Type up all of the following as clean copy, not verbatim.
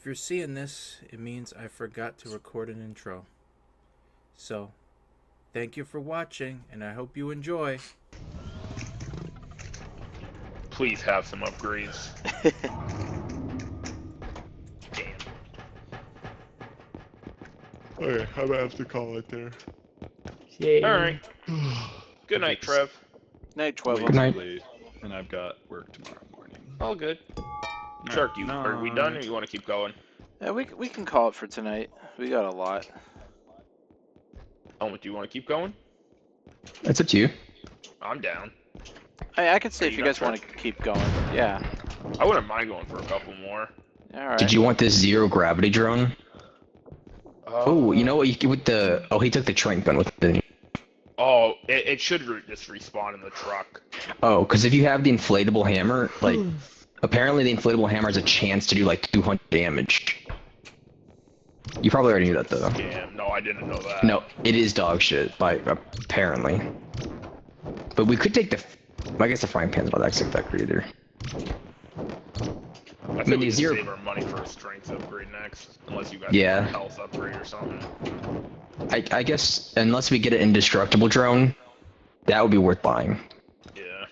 you're seeing this, it means I forgot to record an intro. So, thank you for watching, and I hope you enjoy. Please have some upgrades. Damn. Okay, I'm gonna have to call it there. Yay. Alright. Good night, Trev. Night, Way 12. too Night. late, and I've got work tomorrow morning. All good. Shark, are we done, or you want to keep going? Yeah, we can call it for tonight. We got a lot. Helmet, do you want to keep going? It's up to you. I'm down. I can see Are if you you not guys want to keep going. Yeah. I wouldn't mind going for a couple more. Alright. Did you want this zero gravity drone? Oh, you know what? You could with the. Oh, he took the trank gun with the. Oh, it should just respawn in the truck. Oh, because if you have the inflatable hammer, like, apparently the inflatable hammer has a chance to do like 200 damage. You probably already knew that though. Damn, no, I didn't know that. No, it is dog shit. By apparently. But we could take the. I guess the frying pan's not that great either. I think we can save our money for a strength upgrade next, unless you guys want a health upgrade or something. I guess unless we get an indestructible drone, that would be worth buying. Yeah.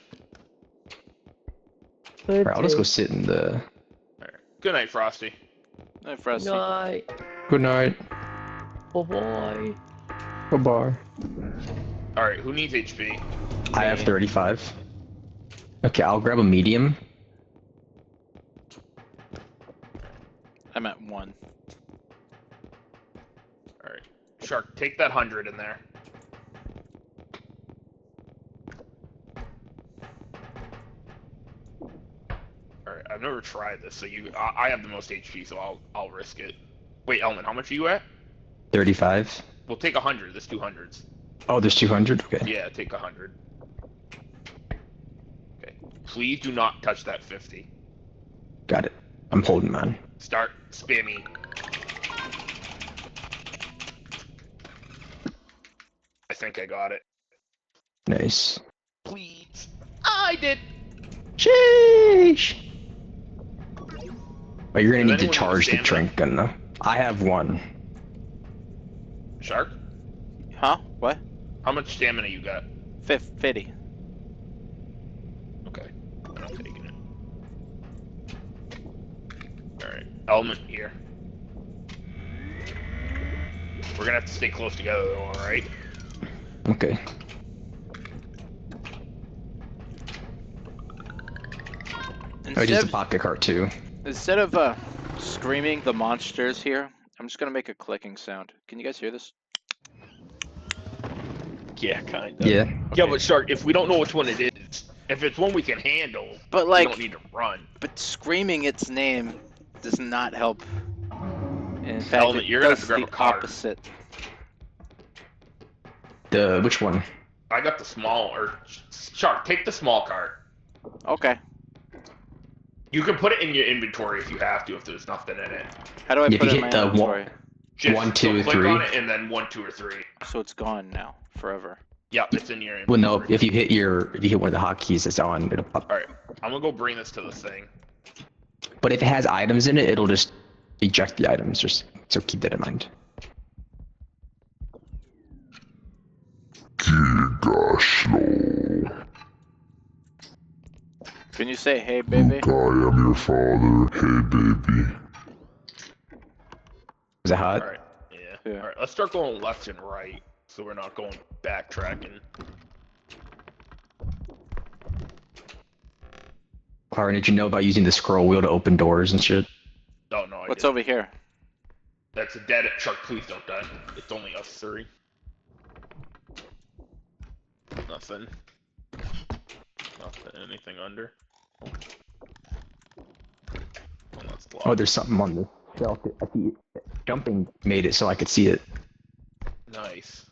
Alright, I'll just go sit in the. Alright. Good night, Frosty. Night, Frosty. Night. Good night. Bye-bye. Bye bye. Alright, who needs HP? I have 35. Okay, I'll grab a medium. I'm at 1. Alright. Shark, take that 100 in there. Alright, I've never tried this, so I have the most HP, so I'll risk it. Wait, Elman, how much are you at? 35. We'll take 100, there's 200s. Oh, there's 200? Okay. Yeah, take 100. Okay. Please do not touch that 50. Got it. I'm holding mine. Start spamming. I think I got it. Nice. Please. I did! Sheesh! But you're gonna Does need to anyone charge the have drink gun though. I have one. Shark? Huh? What? How much stamina you got? 50. Okay. I'm taking it. Alright. Element here. We're gonna have to stay close together though, alright? Okay. Oh, just a pocket cart too. Instead of screaming the monsters here, I'm just gonna make a clicking sound. Can you guys hear this? Yeah, kind of. Yeah. Okay. Yeah, but Shark, if we don't know which one it is, if it's one we can handle, But like, we don't need to run. But screaming its name does not help. In fact, Element, it you're gonna have does to grab the a card. opposite. Which one? I got the small, or Shark, take the small cart. Okay. You can put it in your inventory if you have to, if there's nothing in it. How do I If put you it in my hit the inventory? Just 1, 2, click 3. on it and then 1, 2, or 3. So it's gone now, forever. Yep, it's in your Well, inventory. no. If you hit one of the hotkeys, it's on. It'll pop. Alright, I'm gonna go bring this to the thing. But if it has items in it, it'll just eject the items. Just so keep that in mind. Can you say, hey, baby? I am your father. Hey, baby. Is it hot? Alright, yeah. Yeah. Alright, let's start going left and right, so we're not going backtracking. Clara, did you know about using the scroll wheel to open doors and shit? Oh, no, I What's didn't. over here? That's a dead Shark, please don't die. It's only us 3. Nothing. Nothing, anything under. Oh, that's locked. Oh, there's something on the shelf. I see it. Jumping made it so I could see it. Nice.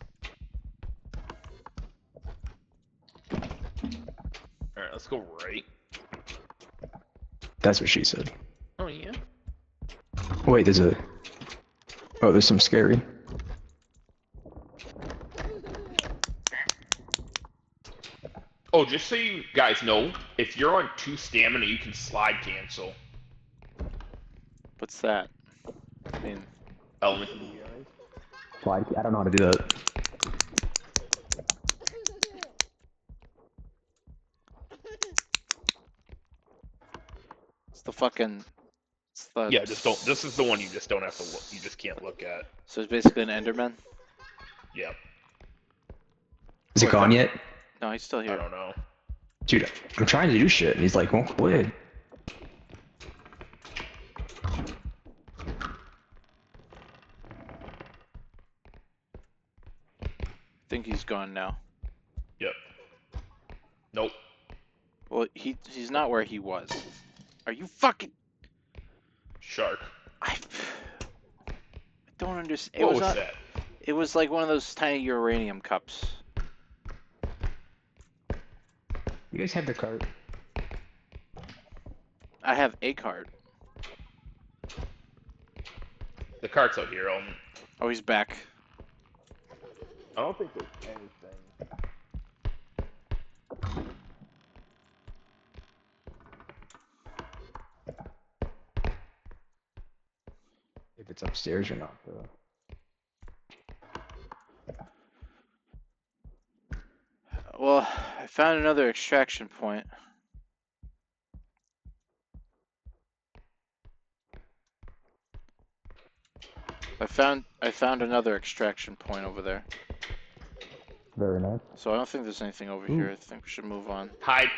Alright, let's go right. That's what she said. Oh, yeah? Wait, there's a. Oh, there's some scary. Oh, just so you guys know, if you're on 2 stamina, you can slide cancel. What's that? I mean, Element. Well, I don't know how to do that. it's the fucking. It's the. Yeah, just don't. This is the one you just don't have to look. You just can't look at. So it's basically an Enderman. Yep. Is it gone yet? No, he's still I here. don't know. Dude, I'm trying to do shit, and he's like, won't quit. I think he's gone now. Yep. Nope. Well, he's not where he was. Are you fucking? Shark. I don't understand. What was that? It was like one of those tiny uranium cups. You guys have the cart? I have a card. The cart's out here. Oh, he's back. I don't think there's anything. If it's upstairs or not, though. Well, I found another extraction point. I found another extraction point over there. Very nice. So I don't think there's anything over here. I think we should move on. Hide.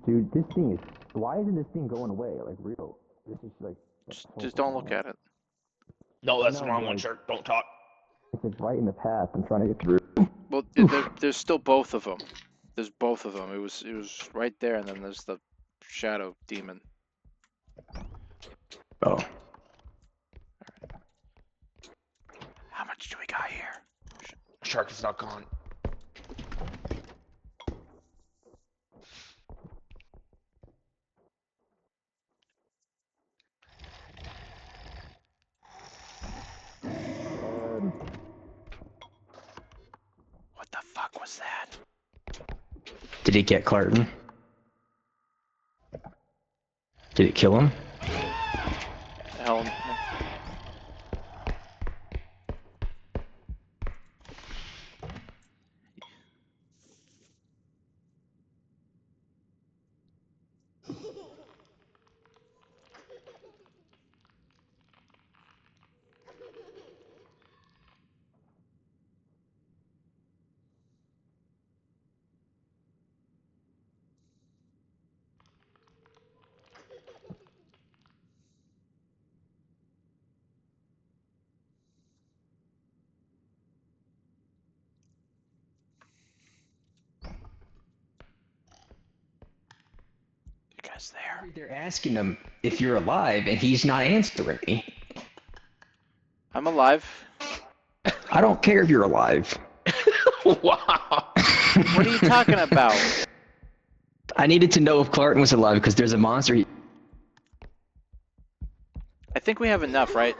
Dude, this thing is... Why isn't this thing going away? Like, real. This is like... Just don't look at it. No, that's the No, wrong one, like- Shark. Don't talk. It's like right in the path. I'm trying to get through. Well, there's still both of them. There's both of them. It was right there, and then there's the shadow demon. Oh. How much do we got here? Shark is not gone. What the fuck was that? Did he get Clarton? Did it kill him? Hell. You guys there? They're asking him if you're alive, and he's not answering me. I'm alive. I don't care if you're alive. Wow. What are you talking about? I needed to know if Clarton was alive, because there's a monster... I think we have enough, right?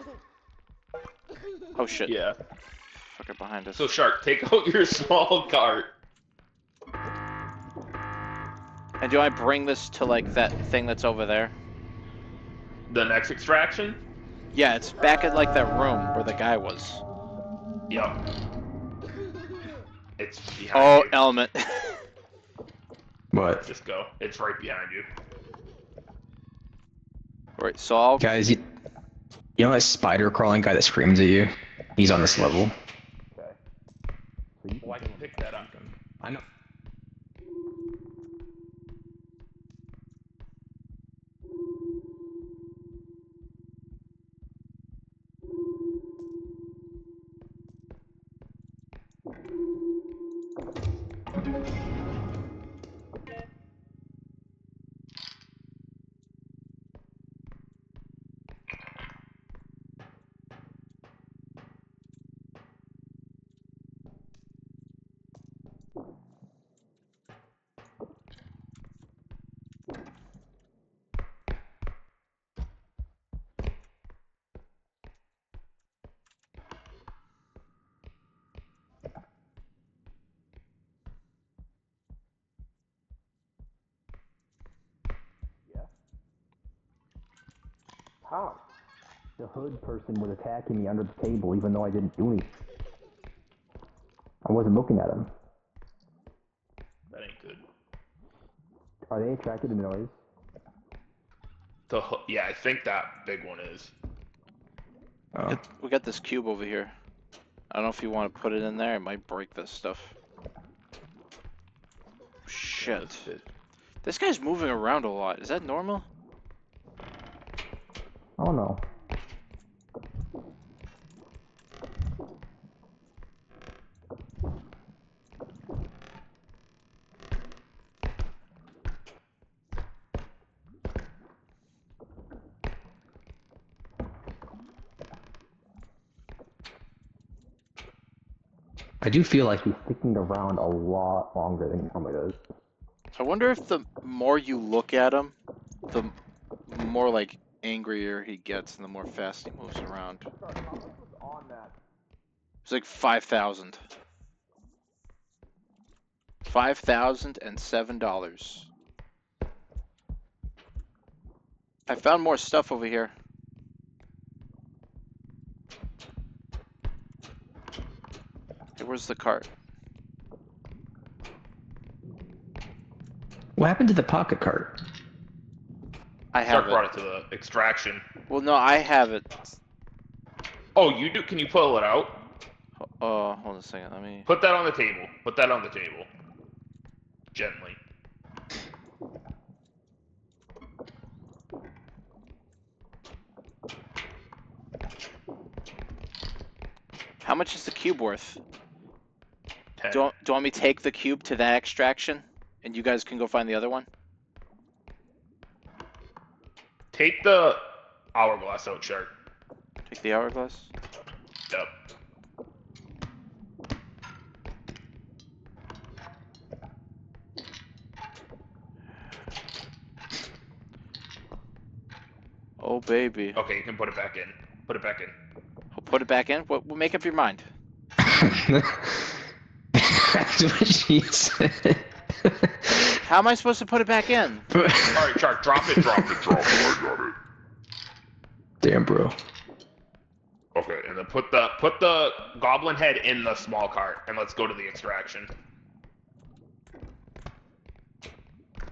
Oh shit. Yeah. Fucker behind us. So, Shark, take out your small cart. And do I bring this to like that thing that's over there? The next extraction? Yeah, it's back at like that room where the guy was. Yep. It's behind Oh, you. element. What? Just go. It's right behind you. Right, so I'll... Guys, you know that spider crawling guy that screams at you? He's on this level. Well, I can pick that up. I know. Ow! The hood person was attacking me under the table even though I didn't do anything. I wasn't looking at him. That ain't good. Are they attracted to noise? Yeah, I think that big one is. Oh. We got this cube over here. I don't know if you want to put it in there. It might break this stuff. Shit. This guy's moving around a lot. Is that normal? Oh no. I do feel like he's sticking around a lot longer than he normally does. I wonder if the more you look at him, the more like angrier he gets and the more fast he moves around. It's like 5,000. $5,007. I found more stuff over here. Hey, where's the cart? What happened to the pocket cart? I have Shark it. brought it to the extraction. Well, no, I have it. Oh, you do? Can you pull it out? Oh, hold on a second. Let me. Put that on the table. Put that on the table. Gently. How much is the cube worth? 10. Do you want me to take the cube to that extraction, and you guys can go find the other one? Take the hourglass out, Shark. Take the hourglass. Yep. Oh baby. Okay, you can put it back in. Put it back in. I'll put it back in. What? We'll make up your mind. That's what she said. How am I supposed to put it back in? Alright, Shark, drop it, drop it, drop it. I got it. Damn, bro. Okay, and then put the goblin head in the small cart, and let's go to the extraction.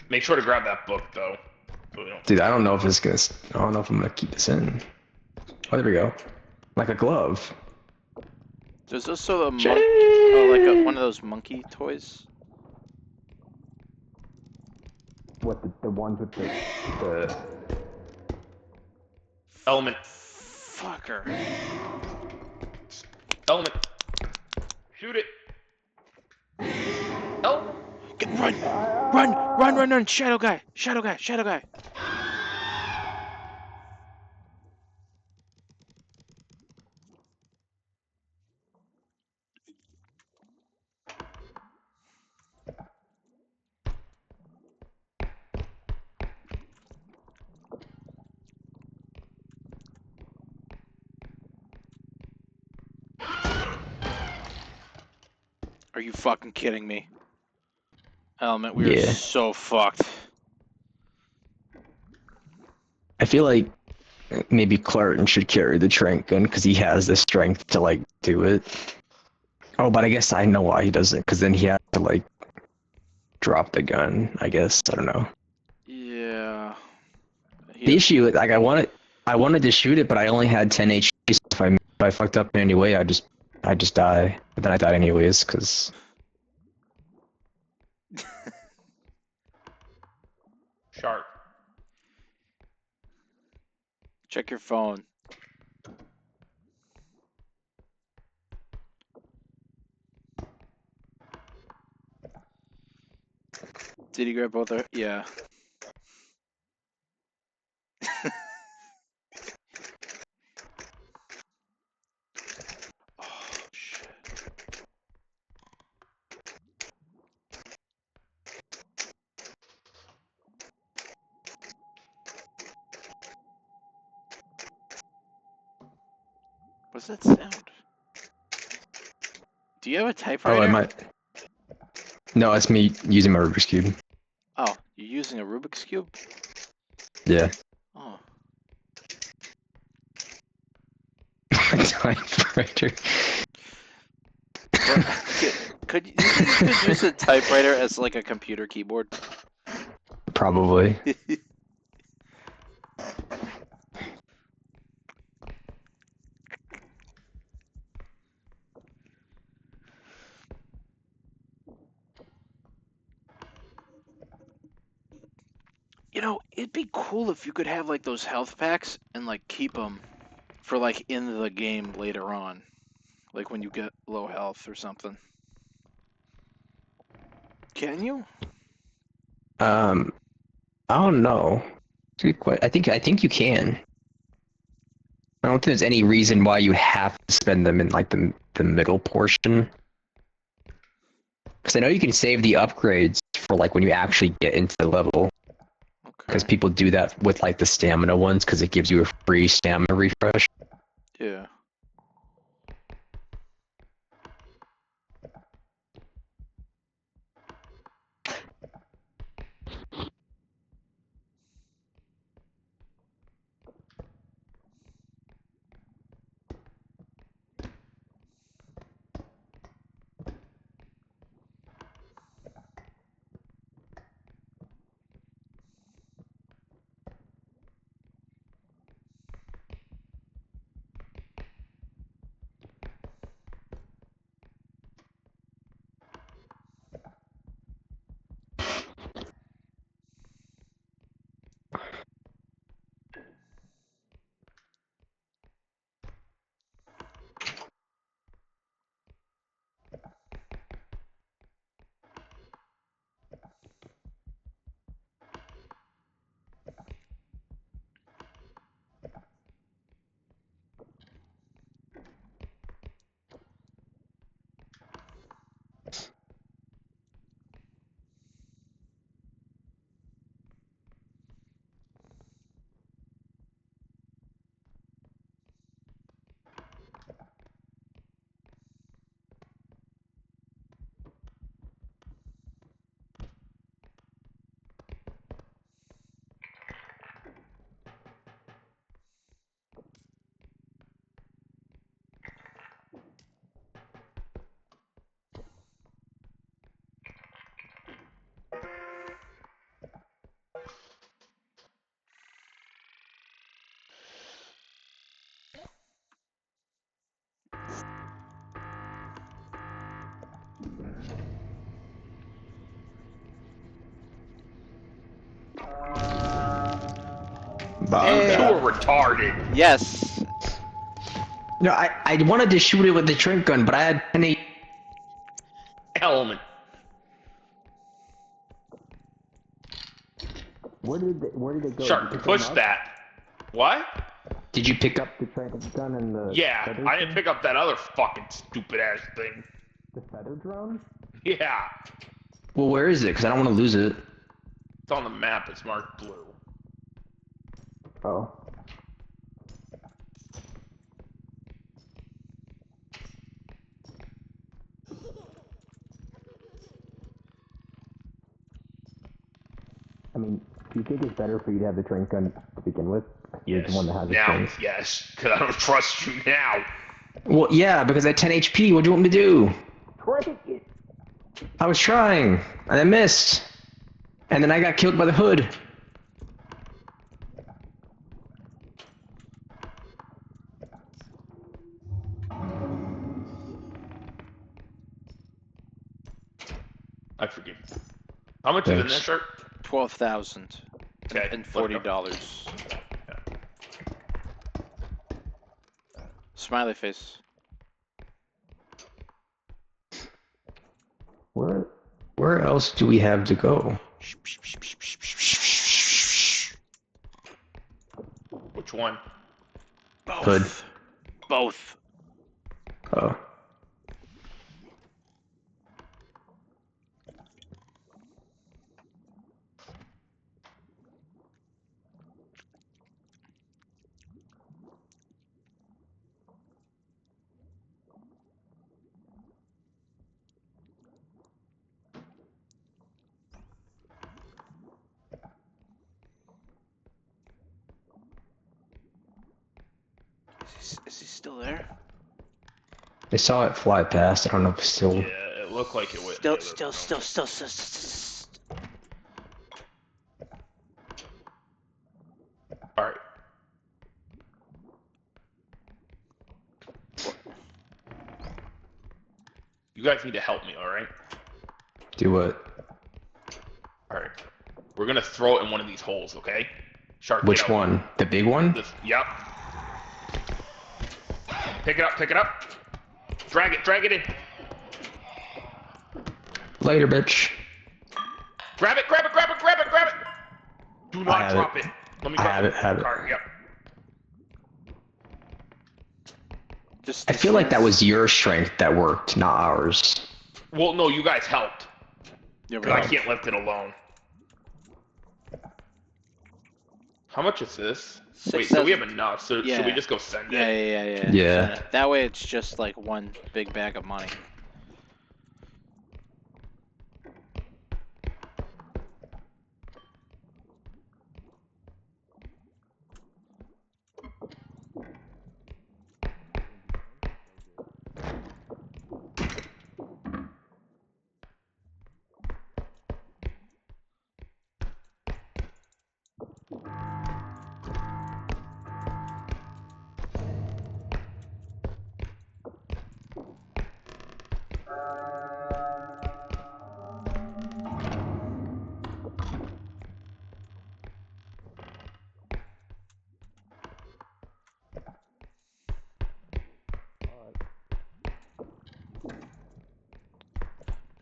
Make sure to grab that book, though. So we don't... Dude, I don't know if it's gonna. I don't know if I'm gonna keep this in. Oh, there we go. Like a glove. There's also a like one of those monkey toys. What the ones with the Element. Fucker. Element. Shoot it. Element. Run! Shadow guy! Are you fucking kidding me? Element, we are Yeah. so fucked. I feel like maybe Clarton should carry the trank gun because he has the strength to like do it. Oh, but I guess I know why he doesn't, because then he has to like drop the gun. I guess I don't know. Yeah. The issue, like I wanted to shoot it, but I only had 10 HP. So if I fucked up in any way, I just die. But then I died anyways, because Shark. Check your phone. Did he grab both our... Yeah. Oh, shit. What's that sound? Do you have a typewriter? oh, I might. No, it's me using my Rubik's cube. Oh, you're using a Rubik's Cube? Yeah. Oh. typewriter. Could you think you could use a typewriter as like a computer keyboard? Probably. You know, it'd be cool if you could have like those health packs and like keep them for like in the game later on, like when you get low health or something. Can you? I don't know. I think you can. I don't think there's any reason why you have to spend them in like the middle portion. Because I know you can save the upgrades for like when you actually get into the level. Because Okay. people do that with like the stamina ones because it gives you a free stamina refresh. Yeah. You two Yeah. are retarded. Yes. No, I wanted to shoot it with the shrink gun, but I had 10 Element. Where did it go? Shark, push that. What? Did you pick up the shrink gun and the Yeah, feather I didn't thing? pick up that other fucking stupid ass thing. The feather drone? Yeah. Well, where is it? Because I don't want to lose it. It's on the map, it's marked blue. Oh. I mean, do you think it's better for you to have the shrink gun to begin with? You're the Yes. one that has the Now, strength. yes, because I don't trust you now. Well, yeah, because at 10 HP, what do you want me to do? I was trying, and I missed. And then I got killed by the hood. I forgive you. How much is in this Thanks. shirt? 12,000 Okay, and let's go. $40. Smiley face. Where else do we have to go? Which one? Both. Hood. Both. Oh. Is he still there? I saw it fly past. I don't know if it's still. Yeah, it looked like it went. Still, the still, other still, room. still, still, still. All right. You guys need to help me, all right? Do what? All right. We're gonna throw it in one of these holes, okay? Shark. Which get out. one? The big one? This. Yep. Pick it up. Pick it up. Drag it. Drag it in. Later, bitch. Grab it. Grab it. Grab it. Grab it. Grab it. Do I not have drop it. it. Let me I grab have it, have it. Cart. Yep. Just I feel like that was your strength that worked, not ours. Well, no, you guys helped. Yeah, we Because I helped. can't lift it alone. How much is this? Wait, so we have enough. So should we Yeah. just go send Yeah, it? yeah, yeah, yeah. Yeah. Send it. That way it's just like one big bag of money.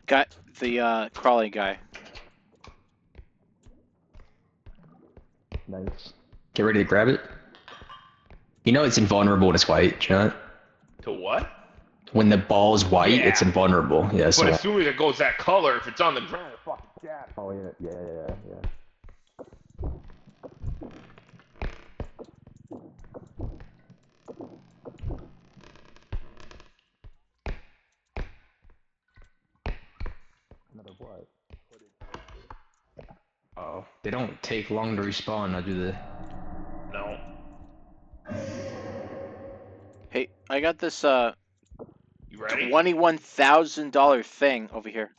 Got the crawly guy. Nice. Get ready to grab it. You know it's invulnerable when it's white, do you know that? To what? When the ball's white, Yeah. it's invulnerable. Yeah, But so. as soon as it goes that color, if it's on the ground, it fucking shatters. Oh, yeah. Another what? Oh, they don't take long to respawn, I do the. No. Hey, I got this You ready? $21,000 thing over here.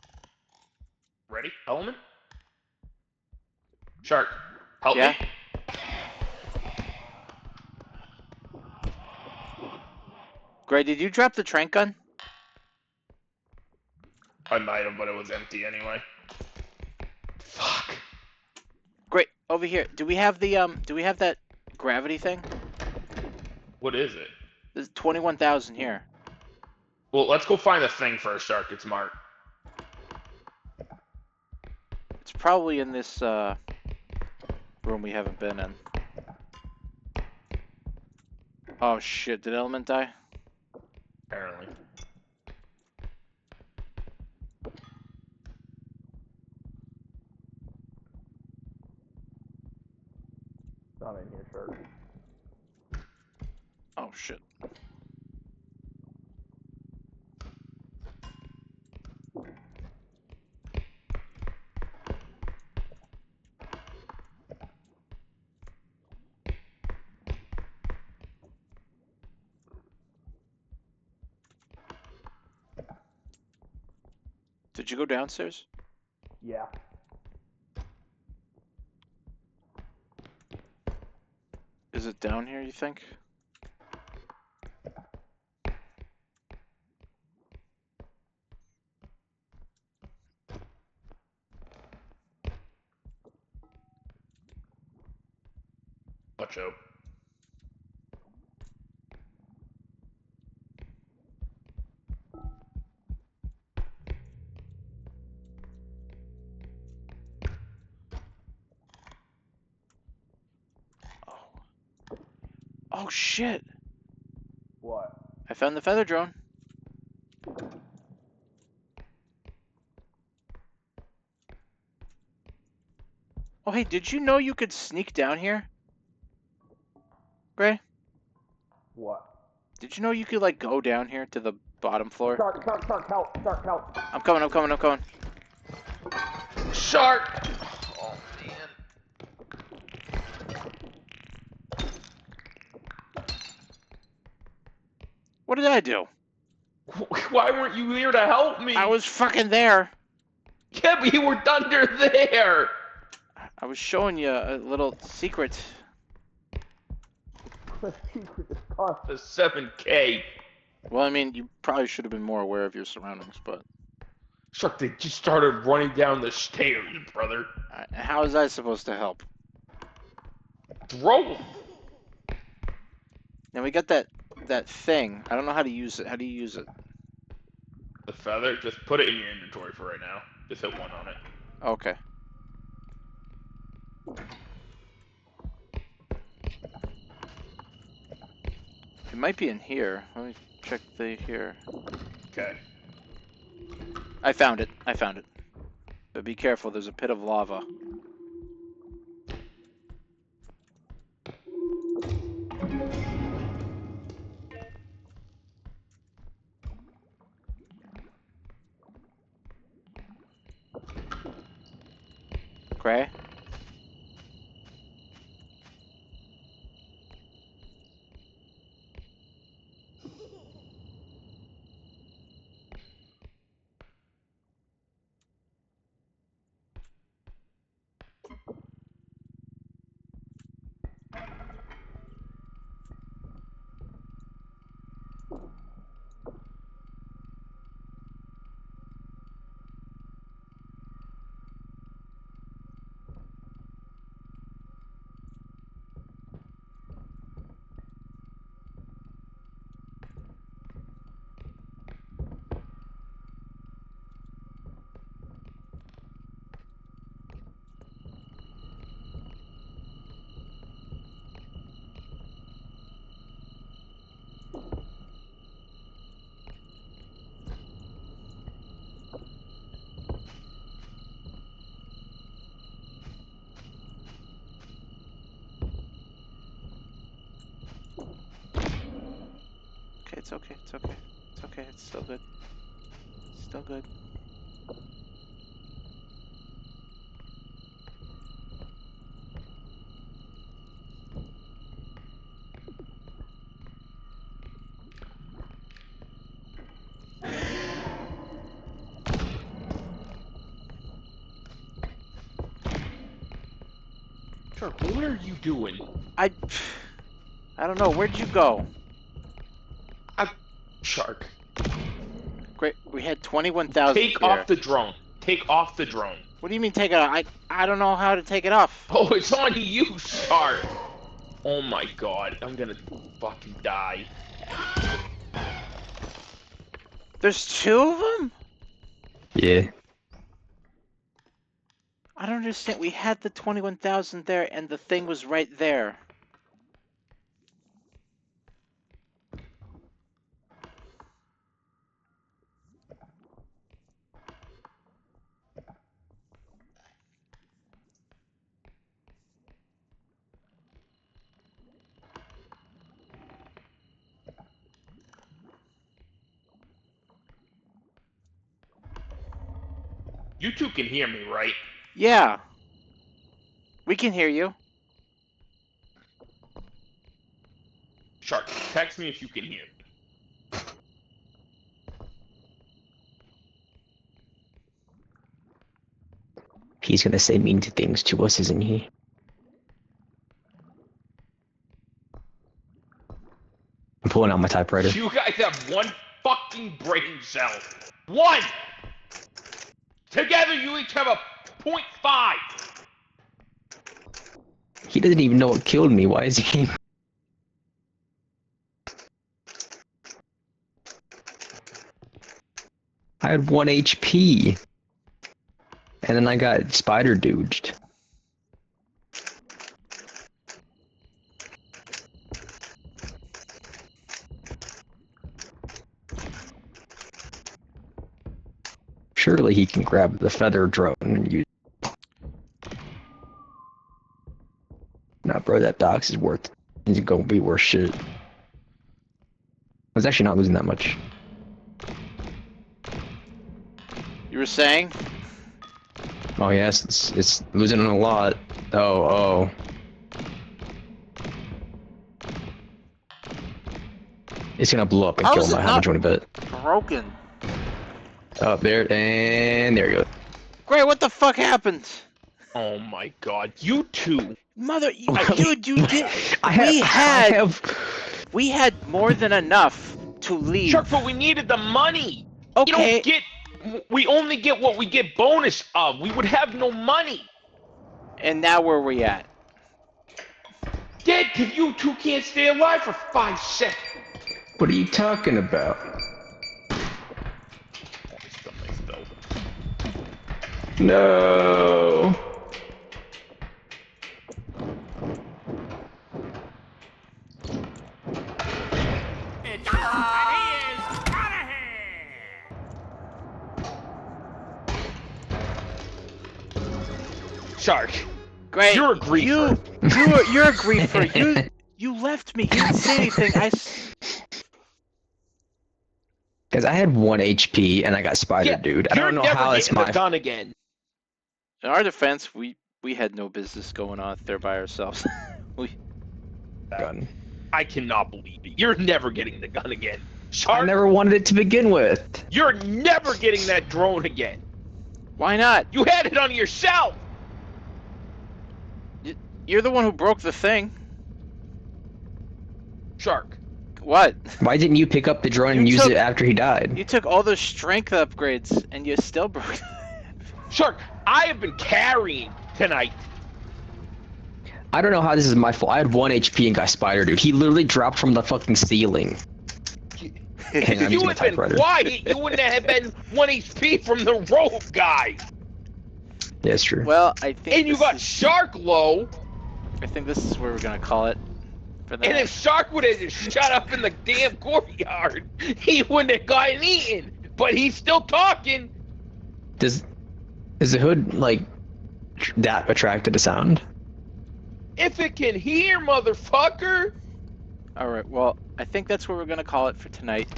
Ready? Element? Shark, help Yeah? me. Gray, did you drop the trank gun? I might have, but it was empty anyway. Fuck. Great, over here. Do we have that gravity thing? What is it? There's 21,000 here. Well, let's go find the thing first, Shark. It's Mark. It's probably in this room we haven't been in. Oh shit, did Element die? Apparently. Not in here, sure. Oh shit. Did you go downstairs? Yeah. Is it down here, you think? Watch out. Oh. Oh shit. What? I found the feather drone. Oh hey, did you know you could sneak down here? Gray? What? Did you know you could like go down here to the bottom floor? Shark, help! I'm coming. Shark! Oh, man. What did I do? Why weren't you here to help me? I was fucking there. Yeah, but you were under there. I was showing you a little secret. The 7K. Well, I mean, you probably should have been more aware of your surroundings, but Chuck, they just started running down the stairs, brother. how is that supposed to help? Throw 'em. Now we got that thing. I don't know how to use it. How do you use it? The feather, just put it in your inventory for right now. Just hit 1 on it. Okay. It might be in here. Let me check the here. Okay. I found it. I found it. But be careful. There's a pit of lava. Gray? Okay, it's okay. It's okay. It's okay. It's still good. It's still good. Chuck, what are you doing? I don't know. Where'd you go? Shark. Great. We had 21,000 Take here. off the drone. Take off the drone. What do you mean take it off? I don't know how to take it off. Oh, it's on you, Shark. Oh my god, I'm gonna fucking die. There's 2 of them? Yeah. I don't understand. We had the 21,000 there, and the thing was right there. You two can hear me, right? Yeah. We can hear you. Shark, text me if you can hear me. He's gonna say mean things to us, isn't he? I'm pulling out my typewriter. You guys have one fucking brain cell. One! Together you each have a 0.5! He doesn't even know what killed me. Why is he? I had 1 HP. And then I got spider duged. Surely he can grab the feather drone and use. Nah, bro, that dox is worth. It's gonna be worth shit. I was actually not losing that much. You were saying? Oh yes, it's losing a lot. Oh. It's gonna blow up and How kill is my it how much not you want to bet? broken. Up there, and there you go. Gray, what the fuck happened? Oh my god, you two! Dude, you did. I have. We had more than enough to leave. Shark, but we needed the money! Okay. We only get what we get bonus of. We would have no money! And now where are we at? Dead, because you two can't stay alive for 5 seconds! What are you talking about? No. Shark, Great. you're a griefer. You're a griefer. You left me. You didn't say anything. Because I had 1 HP and I got spidered, dude. I don't know how it's my. You're never getting the gun again. In our defense, we had no business going on there by ourselves. Gun. I cannot believe it. You're never getting the gun again. Shark, I never wanted it to begin with. you're never getting that drone again. Why not? You had it on yourself. You're the one who broke the thing. Shark. What? Why didn't you pick up the drone and use it after he died? You took all those strength upgrades and you still broke it. Shark, I have been carrying tonight. I don't know how this is my fault. I had 1 HP and got spider, dude. He literally dropped from the fucking ceiling. Hang on, I'm You using my would have been typewriter. quiet. You wouldn't have been 1 HP from the rope guy. Yeah, it's true. Well, I think. And you got Shark low. I think this is where we're gonna call it. For that. And if Shark would have just shut up in the damn courtyard, he wouldn't have gotten eaten. But he's still talking. Is the hood, like, that attracted to sound? If it can hear, motherfucker. Alright, well, I think that's where we're gonna call it for tonight.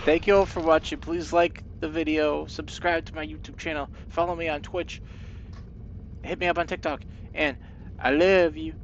Thank you all for watching. Please like the video, subscribe to my YouTube channel, follow me on Twitch, hit me up on TikTok, and I love you.